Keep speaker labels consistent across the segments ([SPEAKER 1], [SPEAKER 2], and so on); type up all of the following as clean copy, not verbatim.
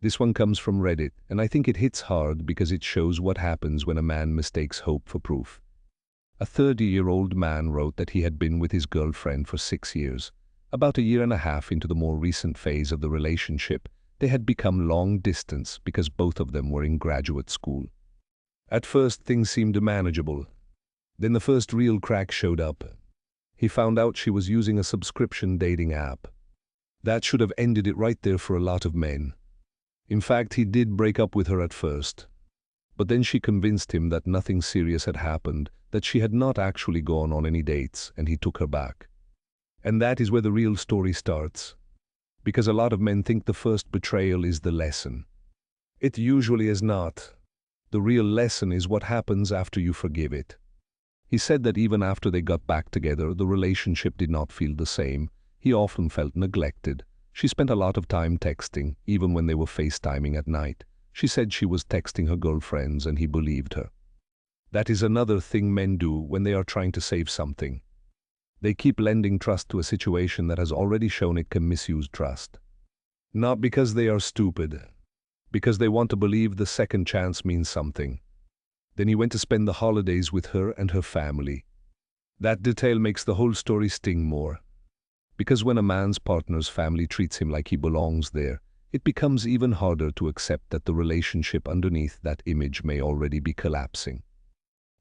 [SPEAKER 1] This one comes from Reddit, and I think it hits hard because it shows what happens when a man mistakes hope for proof. A 30-year-old man wrote that he had been with his girlfriend for 6 years. About a year and a half into the more recent phase of the relationship, they had become long distance because both of them were in graduate school. At first, things seemed manageable. Then the first real crack showed up. He found out she was using a subscription dating app. That should have ended it right there for a lot of men. In fact, he did break up with her at first. But then she convinced him that nothing serious had happened, that she had not actually gone on any dates, and he took her back. And that is where the real story starts. Because a lot of men think the first betrayal is the lesson. It usually is not. The real lesson is what happens after you forgive it. He said that even after they got back together, the relationship did not feel the same. He often felt neglected. She spent a lot of time texting, even when they were FaceTiming at night. She said she was texting her girlfriends and he believed her. That is another thing men do when they are trying to save something. They keep lending trust to a situation that has already shown it can misuse trust. Not because they are stupid, because they want to believe the second chance means something. Then he went to spend the holidays with her and her family. That detail makes the whole story sting more. Because when a man's partner's family treats him like he belongs there, it becomes even harder to accept that the relationship underneath that image may already be collapsing.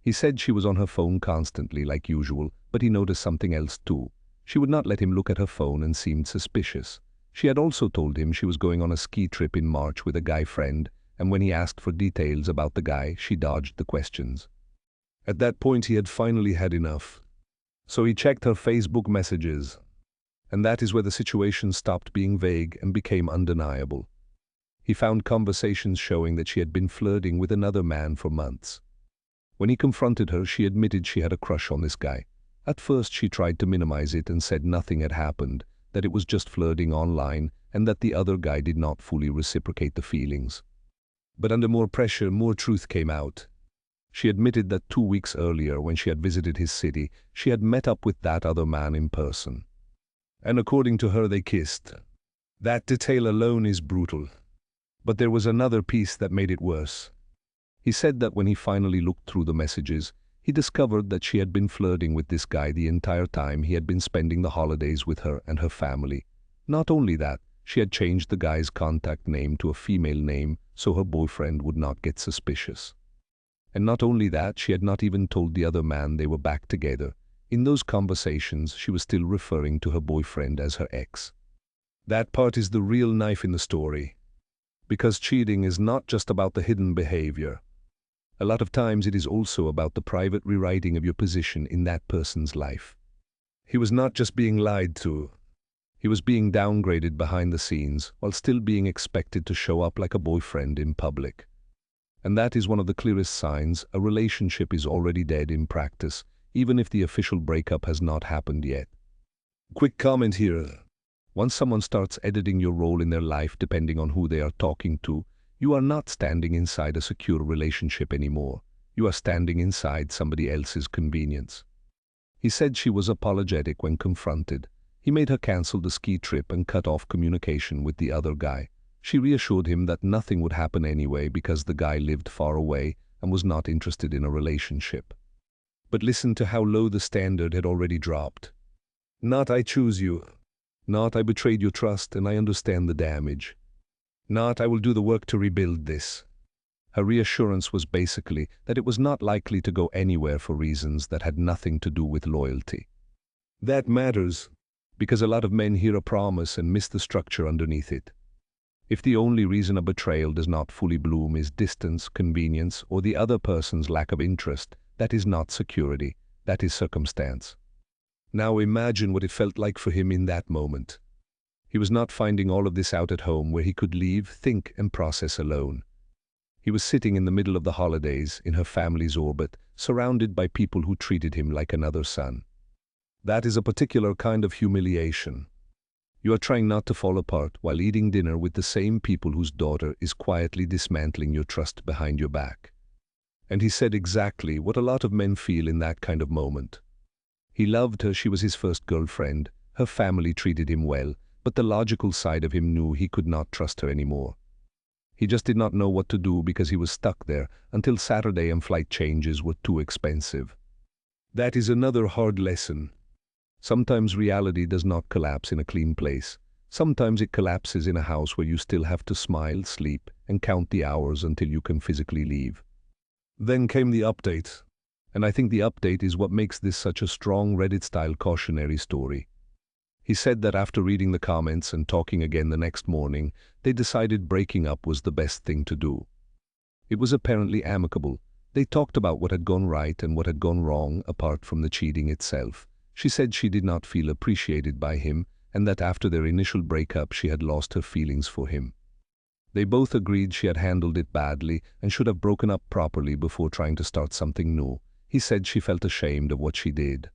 [SPEAKER 1] He said she was on her phone constantly like usual, but he noticed something else too. She would not let him look at her phone and seemed suspicious. She had also told him she was going on a ski trip in March with a guy friend, and when he asked for details about the guy, she dodged the questions. At that point, he had finally had enough. So he checked her Facebook messages. And that is where the situation stopped being vague and became undeniable. He found conversations showing that she had been flirting with another man for months. When he confronted her, she admitted she had a crush on this guy. At first, she tried to minimize it and said nothing had happened, that it was just flirting online, and that the other guy did not fully reciprocate the feelings. But under more pressure, more truth came out. She admitted that 2 weeks earlier, when she had visited his city, she had met up with that other man in person. And according to her, they kissed. That detail alone is brutal. But there was another piece that made it worse. He said that when he finally looked through the messages, he discovered that she had been flirting with this guy the entire time he had been spending the holidays with her and her family. Not only that, she had changed the guy's contact name to a female name so her boyfriend would not get suspicious. And not only that, she had not even told the other man they were back together. In those conversations, she was still referring to her boyfriend as her ex. That part is the real knife in the story. Because cheating is not just about the hidden behavior. A lot of times it is also about the private rewriting of your position in that person's life. He was not just being lied to. He was being downgraded behind the scenes while still being expected to show up like a boyfriend in public. And that is one of the clearest signs a relationship is already dead in practice, even if the official breakup has not happened yet. Quick comment here. Once someone starts editing your role in their life depending on who they are talking to, you are not standing inside a secure relationship anymore. You are standing inside somebody else's convenience. He said she was apologetic when confronted. He made her cancel the ski trip and cut off communication with the other guy. She reassured him that nothing would happen anyway because the guy lived far away and was not interested in a relationship. But listen to how low the standard had already dropped. Not I choose you. Not I betrayed your trust and I understand the damage. Not I will do the work to rebuild this. Her reassurance was basically that it was not likely to go anywhere for reasons that had nothing to do with loyalty. That matters, because a lot of men hear a promise and miss the structure underneath it. If the only reason a betrayal does not fully bloom is distance, convenience, or the other person's lack of interest, that is not security, that is circumstance. Now imagine what it felt like for him in that moment. He was not finding all of this out at home where he could leave, think, and process alone. He was sitting in the middle of the holidays, in her family's orbit, surrounded by people who treated him like another son. That is a particular kind of humiliation. You are trying not to fall apart while eating dinner with the same people whose daughter is quietly dismantling your trust behind your back. And he said exactly what a lot of men feel in that kind of moment. He loved her, she was his first girlfriend, her family treated him well, but the logical side of him knew he could not trust her anymore. He just did not know what to do because he was stuck there until Saturday and flight changes were too expensive. That is another hard lesson. Sometimes reality does not collapse in a clean place. Sometimes it collapses in a house where you still have to smile, sleep, and count the hours until you can physically leave. Then came the update. And I think the update is what makes this such a strong Reddit-style cautionary story. He said that after reading the comments and talking again the next morning, they decided breaking up was the best thing to do. It was apparently amicable. They talked about what had gone right and what had gone wrong apart from the cheating itself. She said she did not feel appreciated by him and that after their initial breakup she had lost her feelings for him. They both agreed she had handled it badly and should have broken up properly before trying to start something new. He said she felt ashamed of what she did.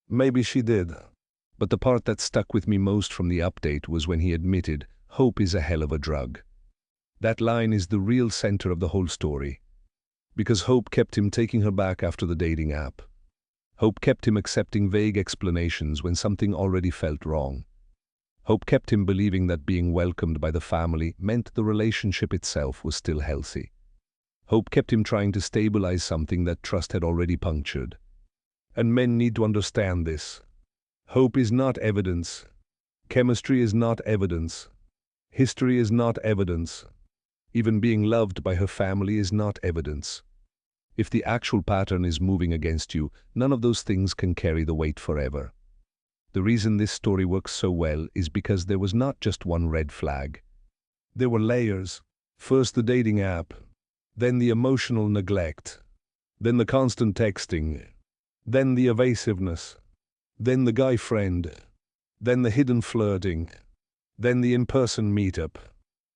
[SPEAKER 1] Maybe she did. But the part that stuck with me most from the update was when he admitted, "Hope is a hell of a drug." That line is the real center of the whole story. Because hope kept him taking her back after the dating app. Hope kept him accepting vague explanations when something already felt wrong. Hope kept him believing that being welcomed by the family meant the relationship itself was still healthy. Hope kept him trying to stabilize something that trust had already punctured. And men need to understand this. Hope is not evidence. Chemistry is not evidence. History is not evidence. Even being loved by her family is not evidence. If the actual pattern is moving against you, none of those things can carry the weight forever. The reason this story works so well is because there was not just one red flag. There were layers. First the dating app, then the emotional neglect, then the constant texting, then the evasiveness, then the guy friend, then the hidden flirting, then the in-person meetup,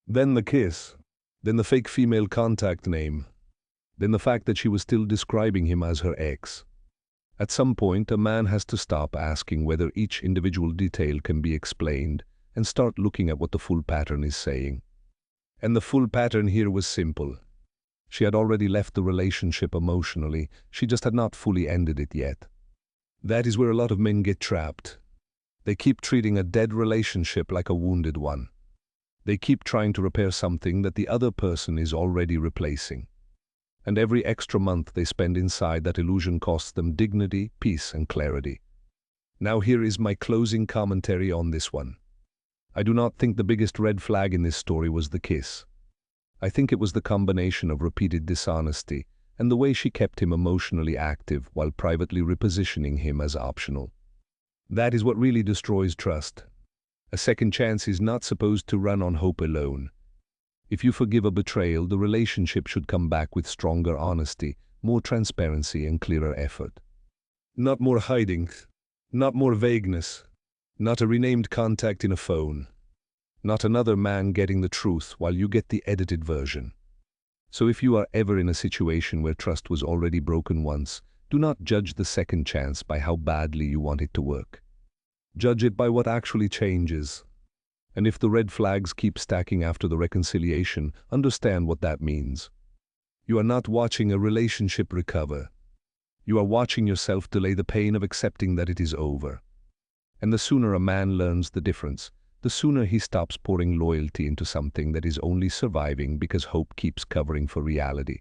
[SPEAKER 1] then the kiss, then the fake female contact name, then the fact that she was still describing him as her ex. At some point, a man has to stop asking whether each individual detail can be explained and start looking at what the full pattern is saying. And the full pattern here was simple. She had already left the relationship emotionally, she just had not fully ended it yet. That is where a lot of men get trapped. They keep treating a dead relationship like a wounded one. They keep trying to repair something that the other person is already replacing. And every extra month they spend inside that illusion costs them dignity, peace, and clarity. Now here is my closing commentary on this one. I do not think the biggest red flag in this story was the kiss. I think it was the combination of repeated dishonesty and the way she kept him emotionally active while privately repositioning him as optional. That is what really destroys trust. A second chance is not supposed to run on hope alone. If you forgive a betrayal, the relationship should come back with stronger honesty, more transparency, and clearer effort. Not more hiding, not more vagueness, not a renamed contact in a phone, not another man getting the truth while you get the edited version. So if you are ever in a situation where trust was already broken once, do not judge the second chance by how badly you want it to work. Judge it by what actually changes. And if the red flags keep stacking after the reconciliation, understand what that means. You are not watching a relationship recover. You are watching yourself delay the pain of accepting that it is over. And the sooner a man learns the difference, the sooner he stops pouring loyalty into something that is only surviving because hope keeps covering for reality.